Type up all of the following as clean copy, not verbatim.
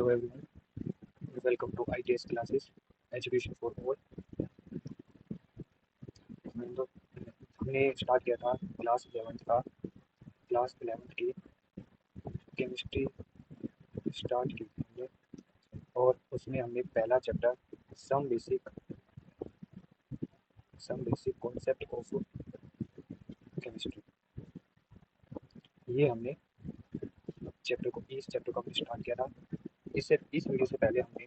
Hello everyone, welcome to ITS classes, Education for All। तो हमने start किया था क्लास 11th की केमिस्ट्री स्टार्ट की थी हमने, और उसमें हमने पहला chapter some basic concept of chemistry, ये हमने इस चैप्टर को हमने स्टार्ट किया था। इस वीडियो से पहले हमने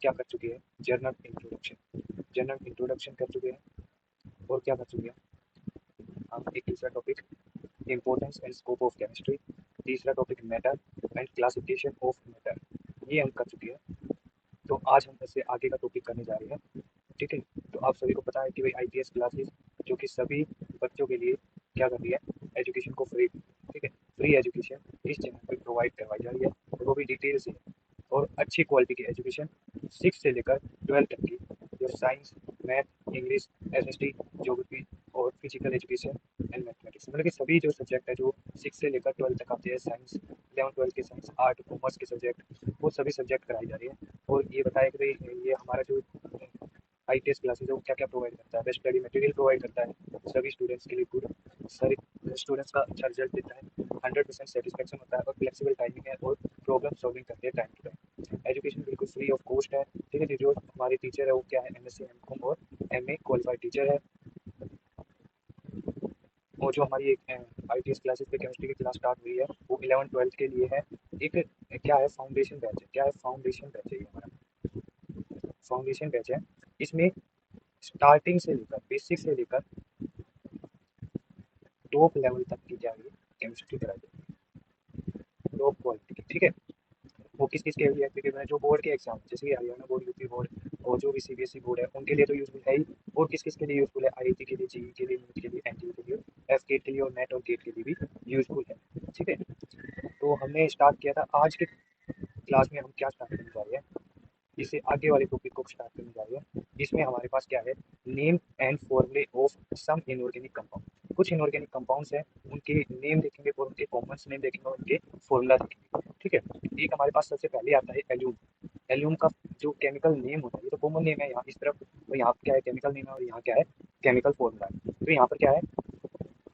क्या कर चुके हैं, जनरल इंट्रोडक्शन कर चुके हैं, और क्या कर चुके हैं हम एक दूसरा topic importance and scope of chemistry, तीसरा topic matter and classification of matter, ये हम कर चुके हैं। तो आज हम इससे आगे का टॉपिक करने जा रहे हैं। ठीक है, तो आप सभी को पता है कि भाई ITS क्लासेस जो कि सभी बच्चों के लिए क्या कर रही है, एजुकेशन को फ्री, ठीक है, फ्री एजुकेशन इस चैनल पर प्रोवाइड करवाई जा रही है, और वो भी डिटेल से और अच्छी क्वालिटी की एजुकेशन 6 से लेकर 12 तक की, जो science, math, English, SST, geography और फिजिकल एजुकेशन एंड मैथमेटिक्स, मतलब कि सभी जो सब्जेक्ट है जो 6 से लेकर 12 तक आते हैं, साइंस 11-12 के साइंस, आर्ट, कॉमर्स के सब्जेक्ट, वो सभी सब्जेक्ट कराई जा रही है। और ये बताया कि भाई ये हमारा जो ITS क्लासेज है वो क्या क्या प्रोवाइड करता है, बेस्ट स्टडी मटेरियल प्रोवाइड करता है सभी स्टूडेंट्स के लिए, गुड सारे स्टूडेंट्स का अच्छा रिजल्ट देता है, 100% सेटिस्फेक्शन होता है, और फ्लेक्सिबल टाइमिंग है, और प्रॉब्लम सॉल्विंग करते हैं टाइम टू टाइम। एजुकेशन बिल्कुल फ्री ऑफ कॉस्ट है। ठीक है, जो हमारे टीचर है वो क्या है, MSc MCom और MA क्वालिफाइड टीचर है। और जो हमारी एक ITS क्लासेस पे केमिस्ट्री की क्लास स्टार्ट हुई है वो 11-12 के लिए है। एक क्या है, फाउंडेशन बैच है, क्या है, फाउंडेशन बैच है, ये हमारा फाउंडेशन बैच है। इसमें स्टार्टिंग से लेकर बेसिक से लेकर टॉप लेवल तक की क्या है, केमिस्ट्री कराई जाती है, टॉप क्वालिटी की। ठीक है, वो किस किस के लिए, क्योंकि मैं जो बोर्ड के एग्जाम जैसे कि हरियाणा बोर्ड, यूपी बोर्ड और जो भी CBSE बोर्ड है उनके लिए तो यूजफुल है ही, और किस किस के लिए यूजफुल है, IIT के लिए, JEE के लिए, नीट के लिए, NTE के लिए, FGATE के लिए और नेट और गेट के लिए भी यूजफुल है। ठीक है, तो हमने स्टार्ट किया था आज के क्लास में, हम क्या स्टार्ट करने जा रहे हैं, इससे आगे वाले टॉपिक को स्टार्ट करने जा रहे हैं। इसमें हमारे पास क्या है, नेम एंड फॉर्मूले ऑफ सम इनऑर्गेनिक कंपाउंड। कुछ इनऑर्गेनिक कंपाउंड्स हैं, उनके नेम देखेंगे और उनके कॉमन नेम देखेंगे और उनके फॉर्मूला देखेंगे। ठीक है, एक हमारे पास सबसे पहले आता है एल्यूम। एल्यूम का जो केमिकल नेम होता है, ये तो कॉमन नेम है यहाँ इस तरफ, तो यहाँ क्या है, केमिकल नेम है, और यहाँ क्या है, केमिकल फॉर्मूला है। तो यहाँ पर क्या है,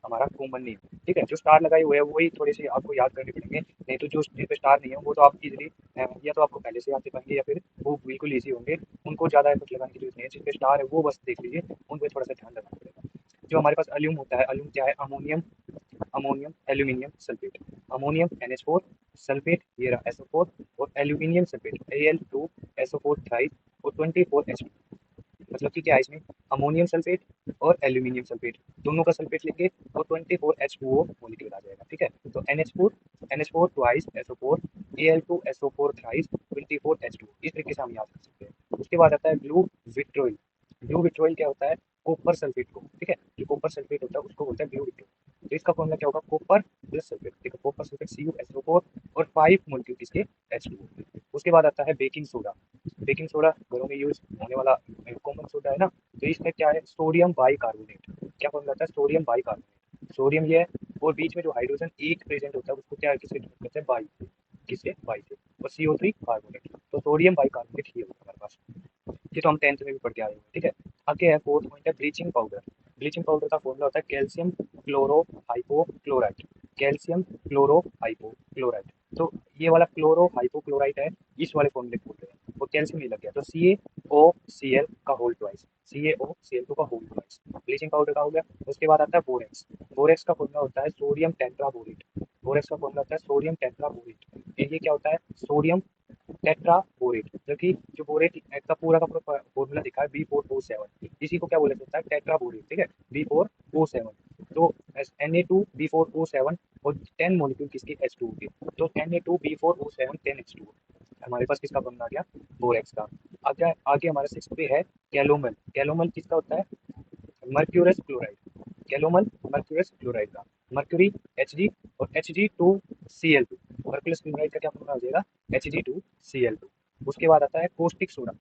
हमारा कॉमन नेम। ठीक है, जो स्टार लगाए हुए हैं वही थोड़े से आपको याद करने पड़ेंगे, नहीं तो जो जिन पे स्टार नहीं है वो तो आप इजीली या तो आपको पहले से याद कर पाएंगे, या फिर वो बिल्कुल ईजी होंगे, उनको ज़्यादा एफर्ट लगाने की जरूरत नहीं है। जिन पे स्टार है वो बस देख लीजिए, उन पर थोड़ा सा ध्यान लगाना पड़ेगा। जो हमारे पास अल्यूम होता है, अल्यूम क्या है, ammonium ammonium aluminium sulphate, ammonium NH4, sulphate ये रहा SO4, और एल्यूमिनियम सल्फेट Al2SO4 थ्राइस और 24H2। मतलब कि क्या है इसमें, अमोनियम सल्फेट और एल्यूमिनियम सल्फेट दोनों का सल्फेट लेंगे और 24H2O मॉलिक्यूल आ जाएगा। ठीक है, तो NH4 twice SO4, Al2SO4 thrice 24H2, इस तरीके से हम याद कर सकते हैं। उसके बाद आता है ब्लू विट्रोइल। ब्लू विट्रोइल क्या होता है, कॉपर सल्फेट को, ठीक है, जो कॉपर सल्फेट होता है उसको बोलते हैं ब्लू विट्रोइल। तो इसका फॉर्मूला क्या होगा, कॉपर प्लस सल्फेट, ठीक है, कॉपर सल्फेट CuSO4 और 5 मॉलिक्यूल किसके, H2O। उसके बाद आता है बेकिंग सोडा। बेकिंग सोडा घरों में यूज होने वाला कॉमन सोडा है ना, तो इसमें क्या है, सोडियम बाई कार्बोनेट। क्या फॉर्मूला आता है, सोडियम बाई कार्बोनेट, सोडियम ये है, और बीच में जो हाइड्रोजन एक प्रेजेंट होता है उसको क्या, किससे डिनोट करते हैं, बाई, किससे, बाई से, और CO3 कार्बोनेट। तो सोडियम बाई कार्बोनेट ये होगा हमारे पास, ये तो हम 10th में भी पढ़ के आए हैं। ठीक है, आगे है फोर्थ पॉइंट है ब्लीचिंग पाउडर। ब्लीचिंग पाउडर का फॉर्मूला होता है calcium chloro hypochloride, calcium chloro hypochloride. तो ये वाला क्लोरो हाइपोक्लोराइड है, इस वाले फॉर्मूले को बोल रहे हैं, वो कैल्शियम नहीं लग गया, तो CaOCl का होल ट्वाइस, CaOCl2 का होल ट्वाइस ब्लीचिंग पाउडर का हो गया। उसके बाद आता है बोरेक्स। बोरेक्स का फॉर्मूला होता है सोडियम टेट्राबोरेट। बोरेक्स का फॉर्मूला होता है सोडियम टेट्राबोरेट। ये क्या होता है, सोडियम टेट्राबोरेट, जो कि जो बोरेट का पूरा फॉर्मूला दिखा है B4O7, इसी को क्या बोला जाता है, टेट्राबोरेट। ठीक है, B4O7, तो Na2B4O7 और 10 मॉलिक्यूल किसके, H2O के, तो Na2B4O7 10H2O हमारे पास किसका फॉर्मूला आ गया, बोरेक्स का। आगे आगे हमारे 6 पे है कैलोमल। कैलोमल किसका होता है, mercurous chloride, calomel mercurous chloride का, मर्क्यूरी Hg और Hg2Cl2, मर्क्यूरस क्लोराइड का क्या फॉर्मूला हो जाएगा, Hg2Cl2। उसके बाद आता है caustic soda.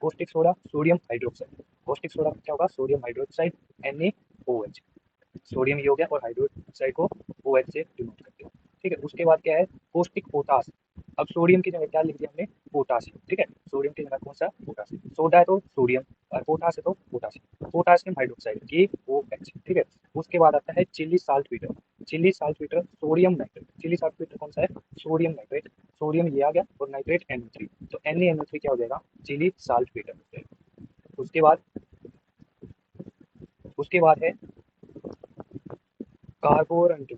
Caustic soda sodium hydroxide, caustic soda क्या होगा, सोडियम हाइड्रोक्साइड NaOH, सोडियम ये हो गया, और हाइड्रोक्साइड को OH से डिनोट करते हैं। ठीक है, उसके बाद क्या है, कोस्टिक पोटास। अब सोडियम की जगह क्या लिख दिया हमने, पोटासियम, ठीक है। सोडियम की जगह कौन सा, पोटासियम। सोडा है तो सोडियम और पोटास है तो पोटासियम, पोटासियम हाइड्रोक्साइड KOH, ठीक है। उसके बाद आता है Chile saltpetre, Chile saltpetre sodium nitrate, Chile saltpetre कौन सा है, सोडियम नाइट्रेट, सोडियम ये आ गया और नाइट्रेट NO3, तो NaNO3 क्या हो जाएगा, चिली साल्ट पीटर। उसके बाद है कार्बोरंडम,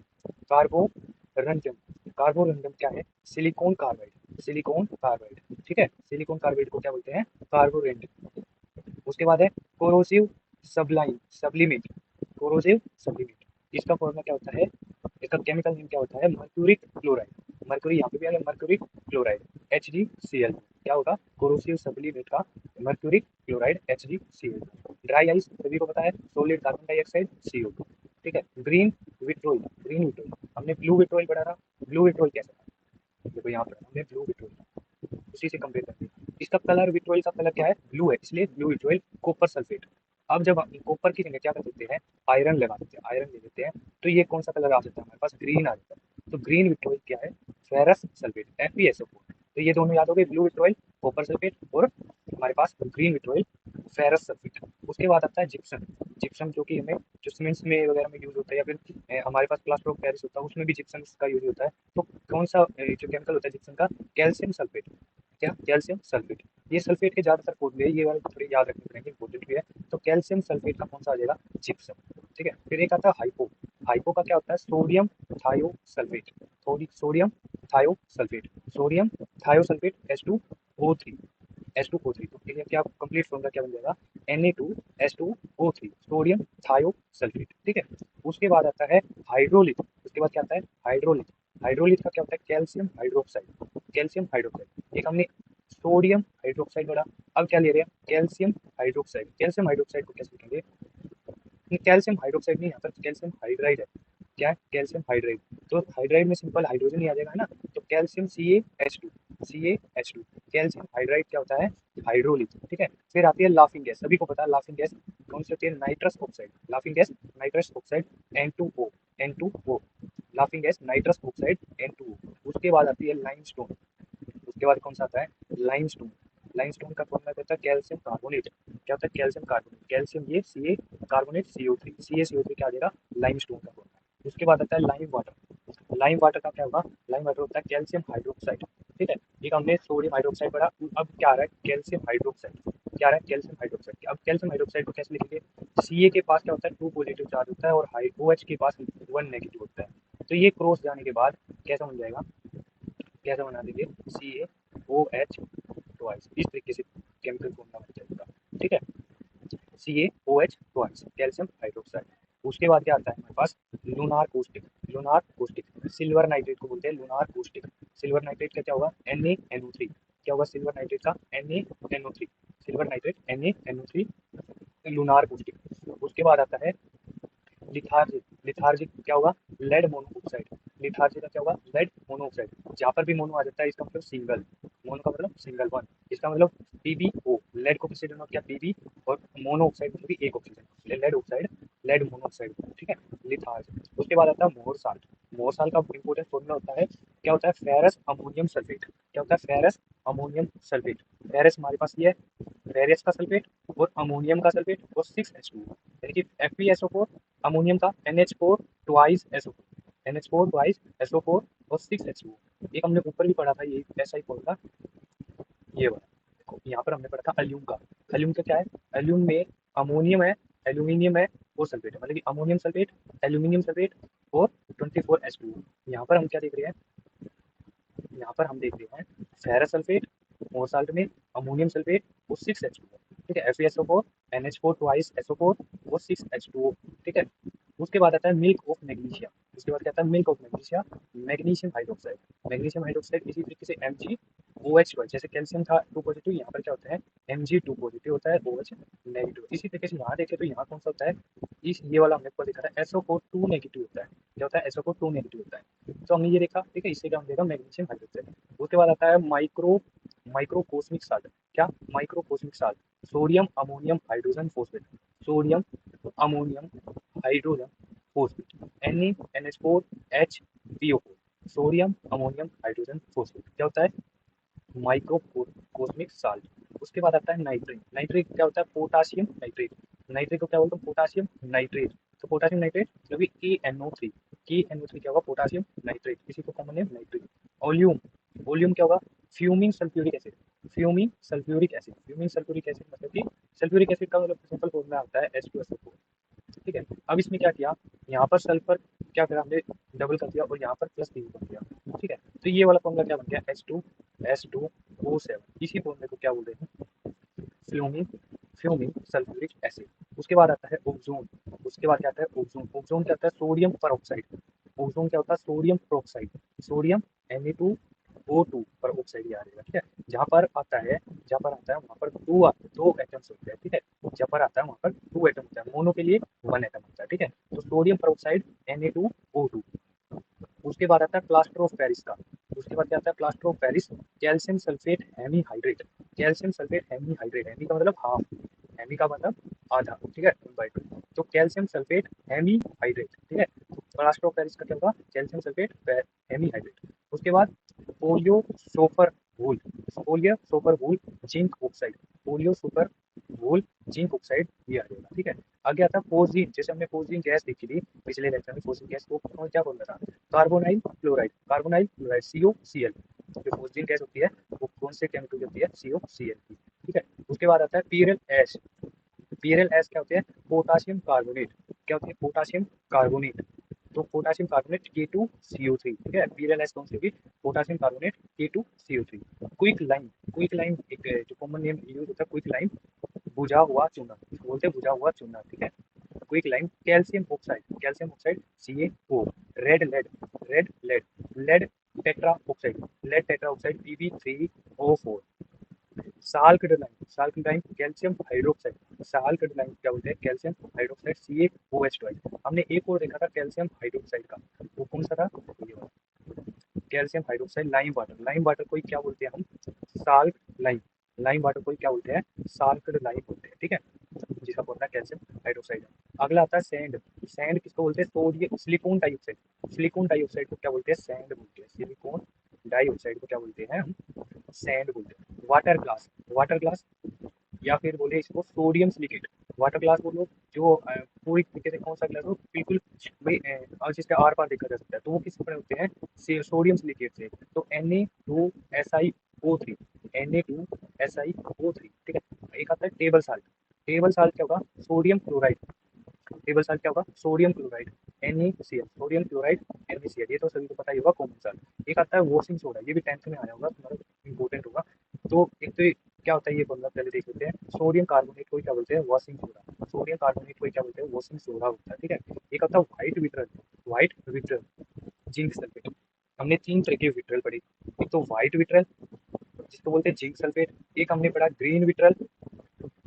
कार्बोरंडम, कार्बोरंडम क्या है, सिलिकॉन कार्बाइड, सिलिकॉन कार्बाइड, ठीक है। सिलिकॉन कार्बाइड को क्या बोलते हैं, कार्बोरेंडम। उसके बाद है corrosive sublime sublimate, corrosive sublimate, इसका फॉर्मूला क्या होता है, इसका केमिकल नेम क्या होता है, मर्क्यूरिक क्लोराइड, मर्क्यूरी यहाँ पे भी आ गया, मर्क्यूरिक क्लोराइड HgCl, क्या होगा, कोरोसिव सब्लिमेट का mercuric chloride HgCl। Dry ice सभी को पता है, सॉलिड कार्बन डाइऑक्साइड CO2, ठीक है। ग्रीन विट्रोल, ग्रीन विट्रोल, हमने ब्लू विट्रोल पढ़ा था, ब्लू विट्रोल कैसा था, देखो यहाँ पर हमने ब्लू विट्रोल उसी से कंपेयर करते हैं। इसका कलर, विट्रोल का कलर क्या है, ब्लू है, इसलिए ब्लू विट्रोल कॉपर सल्फेट। अब जब हम कॉपर की जगह क्या कर देते हैं, आयरन लगा देते हैं, आयरन ले लेते हैं, तो ये कौन सा कलर आ जाता है हमारे पास, ग्रीन आ जाता है। तो ग्रीन विट्रोल क्या है, फेरस सल्फेट FeSO4। तो ये दोनों याद हो गए, ब्लू विट्रोल कॉपर सल्फेट और हमारे पास ग्रीन विट्रोल फेरस सल्फेट। उसके बाद आता है जिप्सम, जिप्सम जो कि हमें जो सीमेंट्स में वगैरह में यूज होता है, या फिर हमारे पास प्लास्टर ऑफ पेरिस होता है उसमें भी जिप्सम का यूज होता है। तो कौन सा जो केमिकल होता है जिप्सम का, कैल्शियम सल्फेट, क्या, कैल्शियम सल्फेट। ये सल्फेट के ज्यादातर फॉर्मूले, ये वाले थोड़े याद रखने पड़ेंगे, इंपॉर्टेंट भी है। तो कैल्शियम सल्फेट का कौन सा आ जाएगा, जिप्सम, ठीक है। फिर एक आता है हाइपो, हाइपो का क्या होता है, sodium thiosulphate, sodium thiosulphate, sodium thiosulphate H2O3, H2O3, तो क्लियर, क्या कंप्लीट फॉर्मूला क्या बन जाएगा, Na2H2O3, सोडियम थायोसल्फेट, ठीक है। उसके बाद आता है हाइड्रोलिक, उसके बाद क्या आता है, हाइड्रोलिक, हाइड्रोलिक का क्या होता है, कैल्शियम हाइड्रोक्साइड, कैल्शियम हाइड्रोक्साइड। एक हमने सोडियम हाइड्रोक्साइड पढ़ा, अब क्या ले रहे हैं, कैल्शियम हाइड्रोक्साइड। कैल्शियम हाइड्रोक्साइड को कैसे लिखेंगे, कैल्शियम हाइड्रोक्साइड नहीं, यहाँ पर कैल्शियम हाइड्राइड है, क्या है, कैल्शियम हाइड्राइड। तो हाइड्राइड में सिंपल हाइड्रोजन ही आ जाएगा, है ना। तो calcium CaH2, CaH2, calcium hydride क्या होता है, हाइड्रोलिक, ठीक है। फिर आती है लाफिंग गैस, सभी को पता है लाफिंग गैस कौन सी होती है, nitrous oxide, laughing gas nitrous oxide N2O, N2O, laughing gas nitrous oxide N2O। उसके बाद आती है लाइमस्टोन, उसके बाद कौन सा आता है, लाइमस्टोन, लाइमस्टोन का फॉर्मूला क्या होता है, कैल्शियम कार्बोनेट, क्या होता है, कैल्शियम कार्बोनेट, कैल्शियम ये Ca कार्बोनेट CO3, CaCO3 क्या आ जाएगा, लाइमस्टोन का फॉर्मूला। उसके बाद आता है लाइम वाटर, लाइम वाटर का क्या होगा, लाइम वाटर होता है कैल्शियम हाइड्रोक्साइड, ठीक है। एक हमने सोडियम हाइड्रोक्साइड पढ़ा, अब क्या आ रहा है, कैल्शियम हाइड्रोक्साइड, क्या आ रहा है, कैल्शियम हाइड्रोक्साइड। अब कैल्शियम हाइड्रोक्साइड को कैसे लिखेंगे, Ca के पास क्या होता है, 2 पॉजिटिव चार्ज होता है और OH के पास 1 नेगेटिव होता है। तो ये क्रॉस जाने के बाद कैसा बन जाएगा, कैसा बना देंगे, CaOH ट्वाइस, इस तरीके से केमिकल फॉर्मूला बन जाएगा, ठीक है। CaOH twice, calcium hydroxide. उसके बाद क्या आता है हमारे पास, लूनार कोस्टिक, लूनार कोस्टिक, सिल्वर नाइट्रेट को बोलते हैं लूनार कोस्टिक। सिल्वर नाइट्रेट का क्या होगा, NaNO3, क्या होगा सिल्वर नाइट्रेट का, NaNO3, silver nitrate NaNO3, lunar कोस्टिक। उसके बाद आता है लिथार्जिक, लिथार्जिक क्या होगा, लेड मोनोऑक्साइड, लिथार्जिक का क्या होगा, लेड मोनोऑक्साइड। जहाँ पर भी मोनो आ जाता है इसका मतलब सिंगल, मोनो का मतलब सिंगल वन, इसका मतलब PbO, लेड को किससे डिनोट किया, Pb, और मोनोऑक्साइड मतलब एक oxygen, lead oxide, lead monoxide, ठीक है, लिथार्ज। उसके बाद आता है मोर साल्ट, मोर साल्ट का इंपॉर्टेंट फॉर्मूला होता है, क्या होता है, फेरस अमोनियम सल्फेट, क्या होता है, फेरस अमोनियम सल्फेट। फेरस हमारे पास ये है, फेरस का सल्फेट और अमोनियम का सल्फेट और 6H2, यानी कि FeSO4, अमोनियम का NH4 twice SO4, NH4 twice SO4 और 6H2। एक हमने ऊपर भी पढ़ा था ये ऐसा ही फॉर्मूला, ये वाला देखो, यहाँ पर हमने पढ़ा था अल्यूम का, अल्यूम का क्या है, अल्यूम में अमोनियम है, एल्यूमिनियम है और सल्फेट है, मतलब कि अमोनियम सल्फेट, एल्यूमिनियम सल्फेट और 24H2। यहाँ पर हम क्या देख रहे हैं, यहाँ पर हम देख रहे हैं फेरस सल्फेट, मोर साल्ट में अमोनियम सल्फेट और 6H2, ठीक है, FeSO4, NH4 ट्वाइस SO4 और 6H2O, ठीक है। उसके बाद आता है मिल्क ऑफ मैग्नीशिया, उसके बाद क्या आता है, milk of magnesia, magnesium hydroxide, magnesium hydroxide इसी तरीके से MgOH, जैसे कैल्शियम था 2 पॉजिटिव, यहाँ पर क्या होता है, Mg2 पॉजिटिव होता है, OH नेगेटिव। इसी तरीके से यहाँ देखें तो यहाँ कौन सा होता है, इस ये वाला हमने ऊपर देखा था, SO4 2 नेगेटिव होता है, क्या होता है, SO4 2 नेगेटिव होता है। तो हमने ये देखा, ठीक है, इससे क्या हम देखा, मैग्नीशियम हाइड्रोक्साइड। उसके बाद आता है माइक्रोकोस्मिक साल्ट, क्या, microcosmic salt, sodium ammonium hydrogen phosphate, sodium ammonium hydrogen phosphate, NaNH4HPO4, sodium ammonium hydrogen phosphate क्या होता है, माइक्रोकोस्मिक साल्ट। उसके बाद आता है नाइट्रेट। नाइट्रेट क्या होता है, पोटासियम नाइट्रेट। नाइट्रेट को क्या बोलते हैं, पोटासियम नाइट्रेट। तो पोटासियम नाइट्रेट मतलब KNO3। KNO3 क्या होगा, पोटासियम नाइट्रेट, इसी को common name nitrate. Volume, volume क्या होगा, fuming sulphuric acid. Fuming sulphuric acid, fuming sulphuric acid मतलब कि सल्फ्यूरिक एसिड का मतलब सिंपल फॉर्मूला होता है H2SO4। ठीक है। अब इसमें क्या किया, यहाँ पर सल्फर क्या करा हमने, डबल कर दिया और यहाँ पर प्लस डी कर दिया। ठीक है, तो ये वाला फॉर्मूला क्या बन गया, H2SO7। इसी फॉर्मूले को क्या बोलते हैं, फ्यूमिंग, फ्यूमिंग सल्फ्यूरिक एसिड। उसके बाद आता है ओजोन। उसके बाद क्या आता है ओजोन। ओजोन क्या होता है, सोडियम पर ऑक्साइड। ओजोन क्या होता है, सोडियम पर ऑक्साइड। सोडियम Na2O2 पर ऑक्साइड ये आ जाएगा। ठीक है, जहाँ पर आता है, जहाँ पर आता है वहाँ पर दो एटम्स होते हैं। ठीक है, जहाँ पर आता है वहाँ पर दो एटम होता है, मोनो के लिए वन एटम होता है। ठीक है, तो सोडियम पर ऑक्साइड Na2O2। उसके बाद आता है प्लास्टर ऑफ पेरिस का। उसके बाद क्या आता है, plaster of Paris, calcium sulphate hemihydrate. Calcium sulphate hemihydrate, hemi का मतलब हाफ, हेमी का मतलब आधा। ठीक है, 1/2। तो कैल्शियम सल्फेट हेमीहाइड्रेट। ठीक है, तो प्लास्टर ऑफ पेरिस का क्या होगा, कैल्शियम सल्फेट हेमीहाइड्रेट। उसके बाद पोलियो सोपर वूल, पोलियो सोपर वूल जिंक ऑक्साइड। पोलियो सुपर वूल जिंक ऑक्साइड ये आ जाएगा। ठीक है, आगे आता है फोर्जीन। जैसे हमने फोर्जीन गैस देखी थी पिछले लेक्चर में, फोर्जीन गैस को क्या बोल रहा था, carbonyl chloride. Carbonyl chloride COCl। जो फोर्जीन गैस होती है वो कौन से केमिकल की होती है, COCl की। ठीक है, उसके बाद आता है पीरल एश। पीरल एश क्या होते हैं, पोटासियम कार्बोनेट। क्या होती है, पोटासियम कार्बोनेट। तो पोटासियम कार्बोनेट K2CO3। ठीक है, पीरल एश कौन सी होगी, potassium carbonate K2CO3। Quick lime, quick lime एक जो कॉमन नेम यूज होता है, क्विक लाइम बुझा हुआ चूना, इसको बोलते हैं बुझा हुआ चूना। ठीक है, quick lime. Calcium oxide, calcium oxide CaO। Red lead, red lead, lead tetra oxide, lead tetra oxide Pb3O4। Salt lime, salt lime calcium hydroxide. Salt lime क्या बोलते हैं, कैल्शियम हाइड्रोक्साइड CaOH2। हमने एक और देखा था कैल्शियम हाइड्रोक्साइड का, वो कौन सा था, ये वाला calcium hydroxide. Lime water, lime water को क्या बोलते हैं हम, साल्ट लाइम। लाइम वाटर को क्या बोलते हैं, साल्ट लाइम बोलते हैं। ठीक है, जिसका फॉर्मूला कैल्शियम हाइड्रोक्साइड है। अगला आता है सैंड। सैंड किसको बोलते हैं, sodium silicon dioxide. Silicon dioxide को क्या बोलते हैं, सैंड बोलते हैं। सिलिकॉन डाइऑक्साइड को क्या बोलते हैं हम, सैंड बोलते हैं। वाटर ग्लास, वाटर ग्लास या फिर बोले इसको सोडियम सिलिकेट। वाटर ग्लास बोलो जो पूरी तरीके से कौन सा ग्लास हो, बिल्कुल भाई और जिसके आर पार देखा जा सकता है, तो वो किस बने होते हैं, सोडियम सिलिकेट से। तो Na2SiO3, Na2SiO3। ठीक है, एक आता है टेबल साल्ट। टेबल साल्ट क्या होगा, सोडियम क्लोराइड। टेबल साल्ट क्या होगा, sodium chloride NaCl, sodium chloride NaCl, ये तो सभी को पता ही होगा कॉमन साल्ट। एक आता है वॉशिंग सोडा, ये भी 10th में आया होगा तुम्हारा, इंपॉर्टेंट होगा। तो एक तो क्या होता है ये फॉर्मूला पहले देख लेते हैं। सोडियम कार्बोनेट को क्या बोलते हैं, वॉशिंग सोडा। सोडियम कार्बोनेट को क्या बोलते हैं, वॉशिंग सोडा होता है। ठीक है, एक आता है white vitriol. White vitriol, zinc sulphate. हमने तीन तरह के विट्रल पढ़े, एक तो व्हाइट विट्रल जिसको बोलते हैं जिंक सल्फेट। एक हमने पढ़ा ग्रीन विट्रल,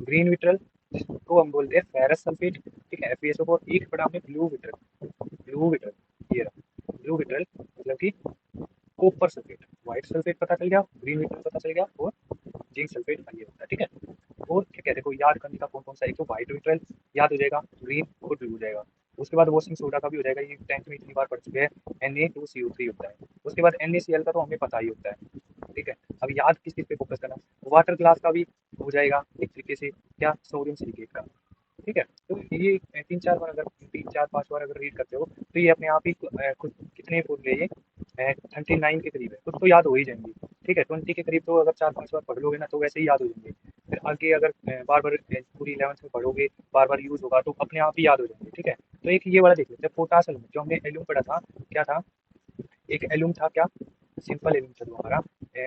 ग्रीन विट्रल जिसको हम बोलते हैं फेरस सल्फेट। ठीक है, FeSO4। एक पढ़ा हमने ब्लू विट्रल, ब्लू विट्रल ये रहा, ब्लू विट्रल मतलब कि कॉपर सल्फेट। व्हाइट सल्फेट पता चल गया, ग्रीन विट्रल पता चल गया और जिंक सल्फेट ये होता है। ठीक है, और क्या कहते हैं को याद करने का कौन कौन सा, एक तो व्हाइट विट्रल याद हो जाएगा, ग्रीन और ब्लू हो जाएगा। उसके बाद वॉशिंग सोडा का भी हो जाएगा, ये 10th में इतनी बार पढ़ चुके हैं, Na2CO3 होता है। उसके बाद NaCl का तो हमें पता ही होता है। ठीक है, अब याद किस चीज पे फोकस करना, वाटर ग्लास का भी हो जाएगा एक तरीके से, क्या सोडियम सिलिकेट का। ठीक है, तो ये 3-4 बार अगर 3-4-5 बार अगर रीड करते हो तो ये अपने आप ही कुछ कितने फॉर्मूले ये 39 के करीब है, कुछ तो याद हो ही जाएंगे। ठीक है, 20 के करीब तो अगर 4-5 बार पढ़ लोगे ना तो वैसे ही याद हो जाएंगे। फिर आगे अगर बार बार पूरी 11th में पढ़ोगे, बार बार यूज होगा तो अपने आप ही याद हो जाएंगे। ठीक है, तो एक ये वाला देख लेते हैं, पोटास एल्यूम। जो हमने एल्यूम पढ़ा था, क्या था, एक एल्यूम था, क्या सिंपल एल्यूम था जो हमारा,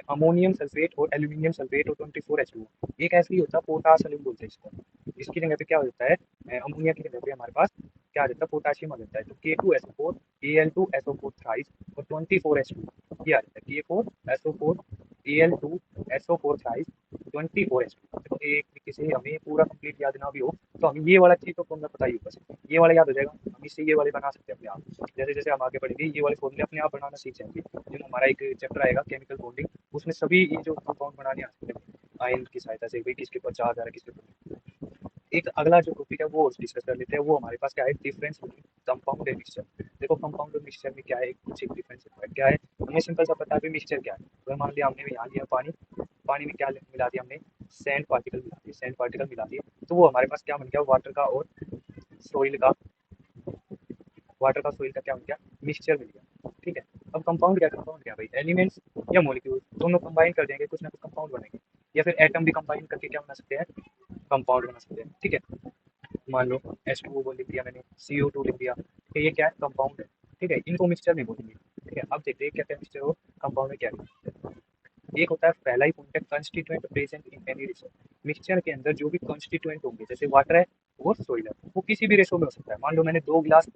अमोनियम सल्फेट और एल्यूमिनियम सल्फेट और 24H2O। एक ऐसे ही होता है पोटास एल्यूम बोलते हैं इसको। इसकी जगह पे क्या हो जाता है, अमोनिया की जगह पे हमारे पास क्या आ जाता है, पोटाशियम आ जाता है। तो K2SO4, Al2SO4 थ्राइस और 24H2 ये आ जाता है, K4SO4 Al2SO4 थ्राइस 24H2। देखो एक तरीके से हमें पूरा कंप्लीट याद ना भी हो तो हमें ये वाला चीज तो फॉर्मूला पता ही होगा, बस ये वाला याद हो जाएगा, हम इससे ये वाले बना सकते हैं अपने आप। जैसे जैसे हम आगे बढ़ेंगे ये वाले फॉर्मूले अपने आप बनाना सीख जाएंगे। जो हमारा एक चैप्टर आएगा केमिकल बॉन्डिंग, उसमें सभी ये जो कंपाउंड बनाने आ सकते हैं आयन की सहायता से, भाई किसके ऊपर चार्ज आ रहा है किसके ऊपर। एक अगला जो टॉपिक है वो डिस्कस कर लेते हैं, वो हमारे पास क्या है, difference between compound and mixture. देखो कंपाउंड और मिक्सचर में क्या है, कुछ एक डिफरेंस है, क्या है, हमें सिंपल सा पता है कि मिक्सचर क्या है। अगर मान लिया हमने यहाँ लिया पानी, पानी में क्या मिला दिया हमने, सैंड पार्टिकल मिला दिए, सैंड पार्टिकल मिला दिए, तो वो हमारे पास क्या बन गया, वाटर का और सोइल का, वाटर का सोइल का क्या बन गया, मिक्सचर मिल गया। ठीक है, अब कंपाउंड क्या, कंपाउंड क्या भाई, एलिमेंट्स या मॉलिक्यूल दोनों कंबाइन कर देंगे कुछ ना कुछ कंपाउंड बनेंगे, या फिर एटम भी कंबाइन करके क्या बना सकते हैं, कंपाउंड बना सकते हैं। ठीक है, मान लो H2O लिख दिया मैंने, CO2 लिख दिया, तो ये क्या है, कंपाउंड है। ठीक है, इनको मिक्सचर नहीं बोलेंगे। ठीक है, अब देखते हैं क्या क्या मिक्सचर हो, कंपाउंड में क्या है। एक होता है, पहला ही पॉइंट है, constituent present in any ratio. Mixture के अंदर जो भी कंस्टिट्यूएंट होंगे, जैसे वाटर है और सोइल है, वो किसी भी रेशो में हो सकता है। मान लो मैंने 2 गिलास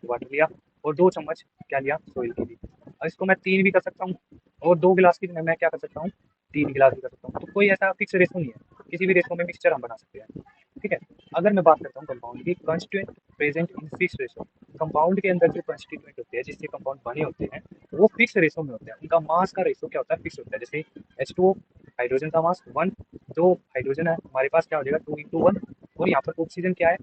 वाटर लिया और 2 चम्मच क्या लिया, सोइल के लिए, और इसको मैं 3 भी कर सकता हूँ, और 2 गिलास की मैं क्या कर सकता हूँ, 3 गिलास भी कर सकता हूँ। तो कोई ऐसा फिक्स रेशो नहीं है, किसी भी रेशो में मिक्सचर हम बना सकते हैं। ठीक है, अगर मैं बात करता हूँ कंपाउंड की, constituent present in fix ratio, compound के अंदर जो कंस्टिट्यूएंट होते हैं जिससे कंपाउंड बने होते हैं, वो फिक्स रेशो में होते हैं, उनका मास का रेशो क्या होता है, फिक्स होता है। जैसे H2O, हाइड्रोजन का मास 1, 2 हाइड्रोजन है हमारे पास, क्या हो जाएगा 2 × 1, और यहाँ पर ऑक्सीजन क्या है,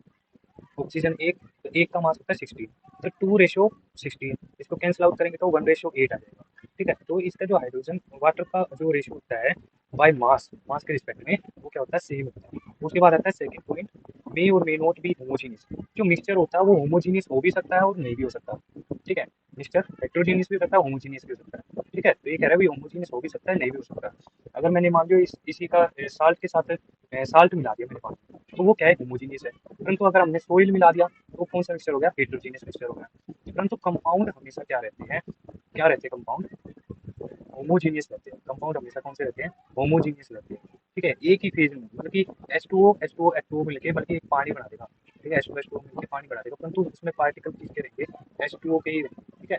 ऑक्सीजन 1, तो 1 का मास होता है 16, तो 2:16, इसको कैंसिल आउट करेंगे तो 1:8 आ जाएगा। ठीक है, तो इसका जो हाइड्रोजन वाटर का जो रेशियो होता है बाय मास, मास के रिस्पेक्ट में, वो क्या होता है, सेम होता है। उसके बाद आता है सेकंड पॉइंट, मे और मे नॉट बी होमोजीनियस। जो मिक्सचर होता है वो होमोजीनियस हो भी सकता है और नहीं भी हो सकता। ठीक है, मिक्सचर हेट्रोजीनियस भी हो सकता है, होमोजीनियस भी हो सकता है। ठीक है, तो ये कह रहा है भी होमोजीनियस हो भी सकता है, नहीं भी हो सकता। अगर मैंने मान लो इसी का साल्ट के साथ साल्ट मिला दिया मेरे पास, तो वो क्या है, होमोजीनियस है। परंतु अगर हमने सोइल मिला दिया तो कौन सा मिक्सचर हो गया, हेट्रोजीनियस मिक्सचर हो गया। परंतु कंपाउंड हमेशा क्या रहते हैं, क्या रहते हैं कंपाउंड, होमोजीनियस रहते हैं। कंपाउंड हमेशा कौन से रहते हैं, होमोजीनियस रहते हैं। ठीक है, एक ही फेज में, मतलब कि H2O मिलके बल्कि एक पानी बना देगा। ठीक है, H2O मिलके पानी बना देगा, परंतु उसमें पार्टिकल किसके रहेंगे, H2O के ही रहेंगे। ठीक है,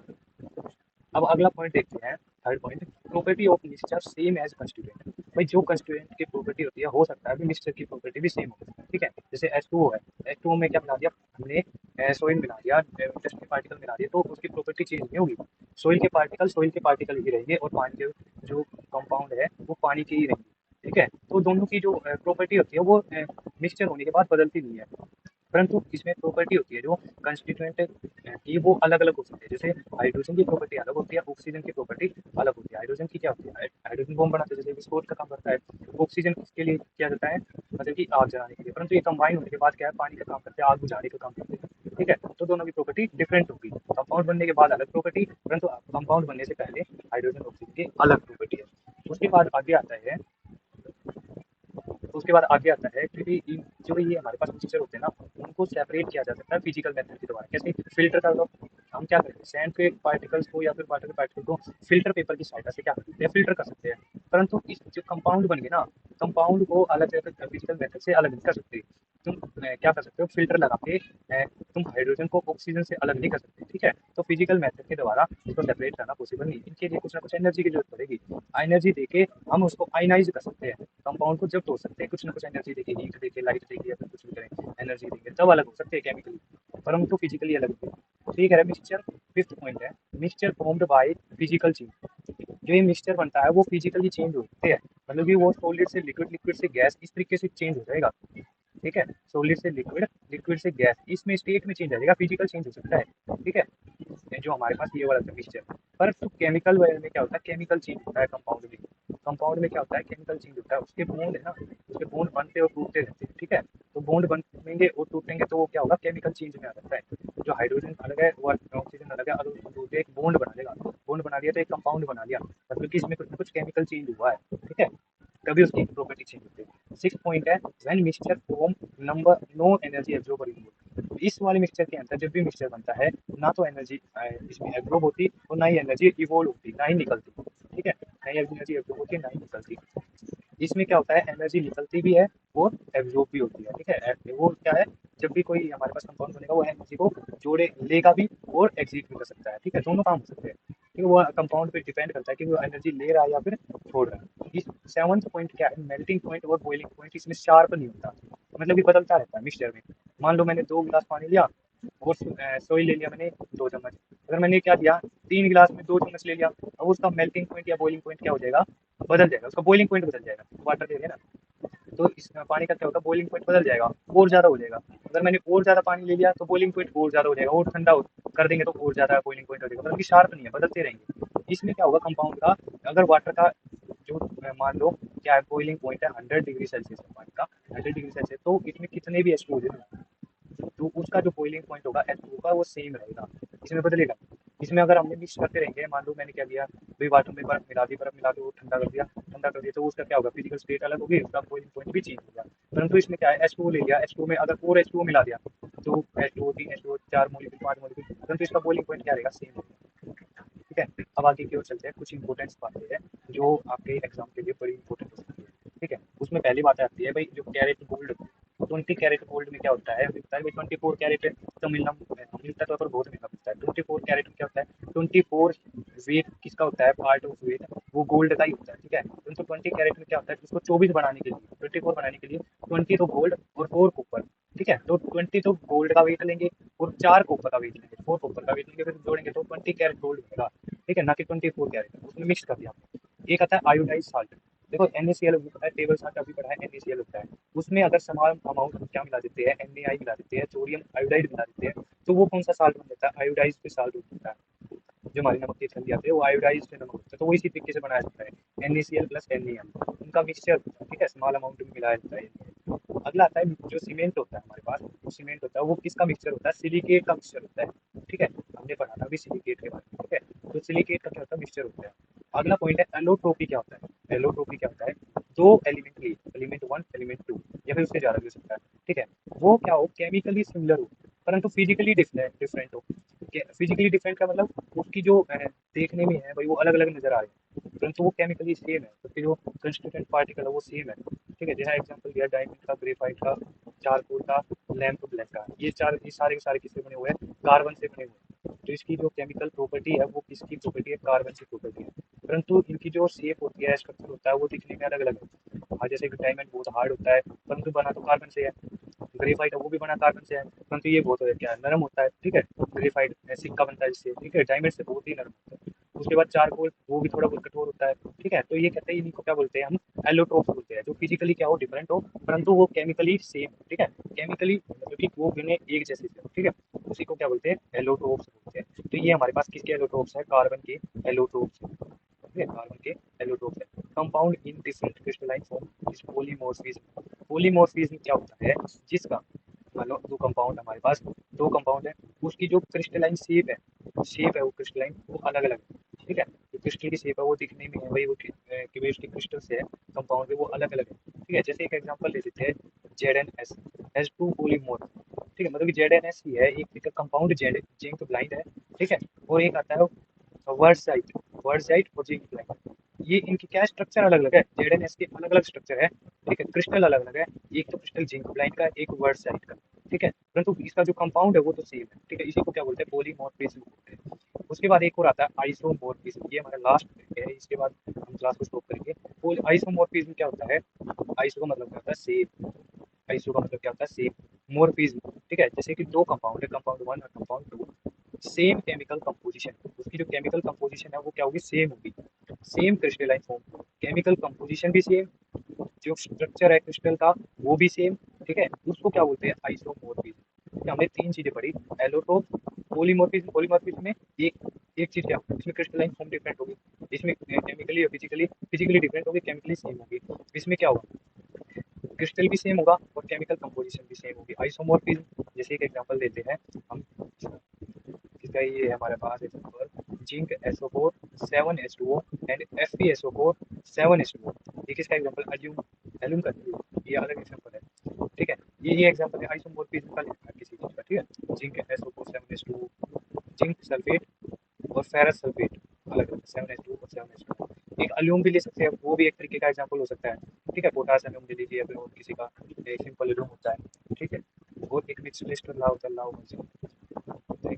अब अगला पॉइंट देखते हैं, third point, property of mixture same as constituent. भाई जो कंस्टिट्यूएंट की प्रॉपर्टी होती है, हो सकता है कि मिक्सचर की प्रॉपर्टी भी सेम हो। ठीक है, जैसे H2O है, H2O में क्या मिला दिया हमने, सोइल मिला दिया, डस्ट के पार्टिकल मिला दिए, तो उसकी प्रॉपर्टी चेंज नहीं होगी। सोइल के पार्टिकल ही रहेंगे, और पानी के जो कंपाउंड है वो पानी के ही रहेंगे। ठीक है, तो दोनों की जो प्रॉपर्टी होती है वो मिक्सचर होने के बाद बदलती नहीं है। परंतु इसमें प्रॉपर्टी होती है जो कंस्टिट्यूएंट की, वो अलग अलग हो सकती है। जैसे हाइड्रोजन की प्रॉपर्टी अलग होती है, ऑक्सीजन की प्रॉपर्टी अलग होती है। हाइड्रोजन की क्या होती है, हाइड्रोजन बॉम्ब बनाते हैं, जैसे विस्फोट का काम करता है। ऑक्सीजन के लिए क्या करता है, मतलब कि आग जलाने के लिए। परंतु ये कंबाइन होने के बाद क्या है, पानी का काम करते हैं, आग बुझाने का काम करते हैं। ठीक है, तो दोनों की प्रॉपर्टी डिफरेंट होगी। कंपाउंड बनने के बाद अलग प्रॉपर्टी, परंतु कंपाउंड बनने से पहले हाइड्रोजन ऑक्सीजन की अलग प्रॉपर्टी है। उसके बाद आगे आता है, तो उसके बाद आगे आता है, क्योंकि जो ये हमारे पास मिक्सचर होते हैं ना, उनको सेपरेट किया जा सकता है फिजिकल मेथड के द्वारा। कैसे, फिल्टर कर लो। हम क्या करते हैं, सैंड के पार्टिकल्स को या फिर वाटर के पार्टिकल को फिल्टर पेपर की सहायता से क्या कर सकते हैं, फिल्टर कर सकते हैं। परंतु इस जो कंपाउंड बन गए ना, कंपाउंड को अलग अलग फिजिकल मेथड से अलग नहीं कर सकते। तुम क्या कर सकते हो, फिल्टर लगा के तुम हाइड्रोजन को ऑक्सीजन से अलग नहीं कर सकते। ठीक है, तो फिजिकल मेथड के द्वारा इसको सेपरेट करना पॉसिबल नहीं। इनके लिए कुछ ना कुछ एनर्जी की जरूरत पड़ेगी। एनर्जी देके हम उसको आयनाइज कर सकते हैं। कंपाउंड को जब तोड़ सकते हैं, कुछ ना कुछ एनर्जी देके, हीट देके, लाइट देके, या फिर कुछ भी करें, एनर्जी देंगे तब अलग हो सकते हैं केमिकली, पर हम तो फिजिकली अलग होंगे। ठीक है, मिक्सचर फिफ्थ पॉइंट है, mixture formed by physical change. जो ये मिक्सचर बनता है वो फिजिकली चेंज होते हैं, मतलब कि वो सॉलिड से लिक्विड, लिक्विड से गैस, इस तरीके से चेंज हो जाएगा। ठीक है, सॉलिड से लिक्विड, लिक्विड से गैस, इसमें स्टेट में चेंज आ जाएगा, फिजिकल चेंज हो सकता है। ठीक है, जो हमारे पास ये वाला था मिक्सचर। पर तो केमिकल वेयर में क्या होता है, केमिकल चेंज होता है कंपाउंड में। कंपाउंड में क्या होता है, केमिकल चेंज होता है, उसके बॉन्ड है ना, उसके बॉन्ड बनते और टूटते रहते हैं। ठीक है, तो बॉन्ड बनेंगे और टूटेंगे, तो वो क्या होगा, केमिकल चेंज में आ जाता है। जो हाइड्रोजन अलग है वो ऑक्सीजन अलग है, अगर उसको एक बॉन्ड बना देगा, बॉन्ड बना दिया तो एक कंपाउंड बना लिया, मतलब कि इसमें कुछ ना कुछ केमिकल चेंज हुआ है। ठीक है, तभी उसकी प्रॉपर्टी चेंज होती है। सिक्स पॉइंट है, when mixture form number no energy absorb और इन्वॉल्व। इस वाले मिक्सचर के अंदर जब भी मिक्सचर बनता है, ना तो एनर्जी इसमें एब्जॉर्ब होती और ना ही एनर्जी इवोल्व होती, ना ही निकलती। ठीक है, ना ही एनर्जी एब्जॉर्ब होती है, ना ही निकलती। इसमें क्या होता है, एनर्जी निकलती भी है और एब्जॉर्ब भी होती है। ठीक है, वो क्या है, जब भी कोई हमारे पास कंपाउंड बनेगा वो एनर्जी को जोड़े लेगा भी और एग्जिट भी कर सकता है। ठीक है, दोनों काम हो सकते हैं। ठीक है, वो कंपाउंड पे डिपेंड करता है कि वो एनर्जी ले रहा है या फिर छोड़ रहा है। इस सेवंथ पॉइंट क्या है, मेल्टिंग पॉइंट और बॉइलिंग पॉइंट इसमें शार्प नहीं होता, मतलब कि बदलता रहता है मिक्सचर में। मान लो मैंने 2 गिलास पानी लिया और सोई ले लिया मैंने 2 चम्मच। अगर मैंने क्या दिया, 3 गिलास में 2 चम्मच ले लिया, अब उसका मेल्टिंग पॉइंट या बॉइलिंग पॉइंट क्या हो जाएगा, बदल जाएगा, उसका बॉइलिंग पॉइंट बदल जाएगा। वाटर दे दिया ना, तो इस पानी का क्या होगा, बॉइलिंग पॉइंट बदल जाएगा, और ज़्यादा हो जाएगा। अगर मैंने और ज़्यादा पानी ले लिया तो बॉइलिंग पॉइंट और ज़्यादा हो जाएगा, और ठंडा कर देंगे तो और ज़्यादा बॉइलिंग पॉइंट हो जाएगा, मतलब कि शार्प नहीं है, बदलते रहेंगे। इसमें क्या होगा कंपाउंड का, अगर वाटर का जो मान लो क्या है, बॉइलिंग पॉइंट है 100 डिग्री सेल्सियस है पानी का, 100 डिग्री सेल्सियस, तो इसमें कितने भी एच टू, तो उसका जो बॉइलिंग पॉइंट होगा H2 का वो सेम रहेगा, इसमें बदलेगा। इसमें अगर हमने मिक्स करते रहेंगे, मान लो मैंने क्या किया भाई, वाटर में बर्फ मिला दी, बर्फ मिला के वो ठंडा कर दिया, ठंडा कर दिया, तो उसका क्या होगा, फिजिकल स्टेट अलग होगी, उसका बॉइलिंग पॉइंट भी चेंज हो गया। परंतु इसमें क्या है, H2O ले लिया, H2O में अगर और H2O मिला दिया, तो H2O 3 H2O 4 मॉलिक्यूल 5 मॉलिक्यूल, परंतु इसका बॉइलिंग पॉइंट क्या रहेगा, सेम होगा। ठीक है, अब आगे की ओर चलते हैं, कुछ इंपॉर्टेंट बातें हैं जो आपके एग्जाम के लिए बड़ी इंपॉर्टेंट हो सकती है। ठीक है, उसमें पहली बात आती है भाई, जो कैरेट गोल्ड, 20 कैरेट गोल्ड में क्या होता है, मिलता है 24 कैरेट, तो मिलता तो पर बहुत महंगा मिलता है। 24 कैरेट में क्या होता है, 24 वेट किसका होता है, पार्ट ऑफ वेट वो गोल्ड का ही होता है। ठीक है, तो 20 कैरेट में क्या होता है, उसको 24 बनाने के लिए, 24 बनाने के लिए 20 तो गोल्ड और 4 कॉपर। ठीक है, तो 20 तो गोल्ड का वेट लेंगे और 4 कॉपर का वेट लेंगे, 4 कॉपर का वेट लेंगे, फिर जोड़ेंगे तो 20 कैरेट गोल्ड मिलेगा। ठीक है, ना कि 24 कैरेट, उसमें मिक्स कर दिया आपने। एक आता है आयोडाइज साल्ट, देखो NaCl होता है, टेबल साल्ट अभी पढ़ा है, NaCl होता है, उसमें अगर समान अमाउंट हम क्या मिला देते हैं, NaI मिला देते हैं, सोडियम आयोडाइड मिला देते हैं, तो वो कौन सा साल्ट बन जाता है, आयोडाइज साल्ट होता है। जो हमारी नमक की ठंडी आती है वो आयोडाइज नमक होता है, तो वो इसी तरीके से बनाया जाता है, NaCl प्लस NaL, उनका मिक्सचर होता है। ठीक है, स्मॉल अमाउंट में मिलाया जाता है। अगला आता है जो सीमेंट होता है हमारे पास, जो सीमेंट होता है वो किसका मिक्सचर होता है, सिलिकेट का मिक्सचर होता है। ठीक है, हमने पढ़ा था अभी सिलिकेट के बारे में। ठीक है, तो सिलिकेट का क्या होता है, मिक्सचर होता है। अगला पॉइंट है एलोट्रोपी, क्या होता है, एलोट्रोपी क्या होता है, दो एलिमेंट लिए, एलिमेंट वन एलिमेंट टू, या फिर उससे ज्यादा भी हो सकता है। ठीक है, वो क्या हो, केमिकली सिमिलर हो परंतु फिजिकली डिफरेंट डिफरेंट हो। फिजिकली डिफरेंट का मतलब उसकी जो देखने में है भाई वो अलग अलग नजर आ रहे हैं, परंतु वो केमिकली सेम है, तो फिर जो कंस्टिट्यूएंट पार्टिकल है वो सेम है। ठीक है, जैसा एग्जांपल दिया डायमंड का, ग्रेफाइट का, चारकोल का, लैम्प ब्लैक का, ये सारे के सारे किससे बने हुए हैं, कार्बन से बने हुए हैं। तो इसकी जो केमिकल प्रॉपर्टी है वो किसकी प्रॉपर्टी है, कार्बन की प्रॉपर्टी है, परंतु इनकी जो शेप होती है, स्ट्रक्चर होता है, वो दिखने में अलग अलग है। हाँ, जैसे कि डायमंड बहुत हार्ड होता है परंतु बना तो कार्बन से है, ग्रेफाइट है वो भी बना कार्बन से है, परंतु ये बहुत क्या है, नरम होता है। ठीक है, ग्रेफाइट सिक्का बनता है जिससे, ठीक है, डायमंड से बहुत ही नरम होता है। उसके बाद चारकोल वो भी थोड़ा बहुत कठोर होता है। ठीक है, तो ये कहते हैं, इन्हीं को क्या बोलते हैं हम, एलोट्रोप्स बोलते हैं, जो फिजिकली क्या हो, डिफरेंट हो परंतु वो केमिकली सेम। ठीक है, केमिकली मतलब कि वो बिना एक जैसे थे। ठीक है, उसी को क्या बोलते हैं, एलोट्रोप्स बोलते हैं। तो ये हमारे पास किसके एलोट्रोप्स है, कार्बन के एलोट्रोप्स। ठीक है, कार्बन के एलोट्रोप्स है। Compound in different crystalline form is polymorphism. Polymorphism क्या होता है, जिसका मान लो दो कंपाउंड हमारे पास, दो कंपाउंड है, उसकी जो क्रिस्टलाइन शेप है वो क्रिस्टलाइन वो अलग अलग है। ठीक है, जो क्रिस्टल की शेप है वो दिखने में है भाई वो कि भाई उसकी क्रिस्टल से है, कंपाउंड है वो अलग अलग है। ठीक है, जैसे एक एग्जांपल ले लेते हैं, ZnS पॉलीमोर। ठीक है, मतलब कि ZnS ही है एक कंपाउंड, जेड जिंक ब्लाइंड है। ठीक है, और एक आता है वर्साइट, वर्साइट और जिंक ब्लाइंड, ये इनकी क्या स्ट्रक्चर अलग अलग है, ZnS के अलग अलग स्ट्रक्चर है। ठीक है, क्रिस्टल अलग अलग है, एक तो क्रिस्टल जिंक ब्लाइंड का, एक वर्साइट का। ठीक है, परंतु इसका जो कंपाउंड है वो तो सेम है। ठीक है, इसी को क्या बोलते हैं, पॉलीमॉर्फिज्म बोलते हैं। उसके बाद एक और आता है आइसोमॉर्फिज्म, ये हमारा लास्ट है, इसके बाद हम क्लास को स्टॉप करेंगे। वो आइसोमॉर्फिज्म क्या होता है, आइसो का मतलब क्या होता है, सेम, आइसो का मतलब क्या होता है, सेम। मॉर्फिज्म, ठीक है, जैसे कि दो कंपाउंड है, कंपाउंड वन और compound two, same chemical composition, उसकी जो केमिकल कंपोजिशन है वो क्या होगी, सेम होगी, same crystalline form, chemical composition भी सेम, जो स्ट्रक्चर है क्रिस्टल का वो भी सेम। ठीक है, उसको क्या बोलते हैं, आइसोमॉर्फिज्म। हमने तीन चीजें पढ़ी, एलोट्रोप, पॉलीमॉर्फिज्म, पॉलीमॉर्फिज्म में एक एक चीज क्या, इसमें क्रिस्टलाइन फॉर्म डिफरेंट होगी, इसमें केमिकली और फिजिकली डिफरेंट होगी, केमिकली सेम होगी। इसमें क्या होगा, क्रिस्टल भी सेम होगा और केमिकल कंपोजिशन भी सेम होगी। आइसोमॉर्फिज्म, जैसे एक एग्जांपल देते हैं हम, इसका ये हमारे पास example, zinc SO4 7H2O and FeSO4 7H2O। एक इसका एग्जांपल एल्यूम, एल्यूम का, ये अलग एग्जांपल है। ठीक है, ये एग्जांपल है आइसोमॉर्फिज्म का लेना है किसी चीज का। ठीक है, zinc SO4 7H2O, zinc sulphate और फेरस सल्फेट अलग अलग, 7H2 और 7H2। एक अल्यूम भी ले सकते हैं, वो भी एक तरीके का एग्जांपल हो सकता है। ठीक है, पोटास अल्यूम ले लीजिए, या फिर और किसी का एक सिंपल अल्यूम होता है। ठीक है, और एक मिक्स लिस्ट ला होता है, ला होता है।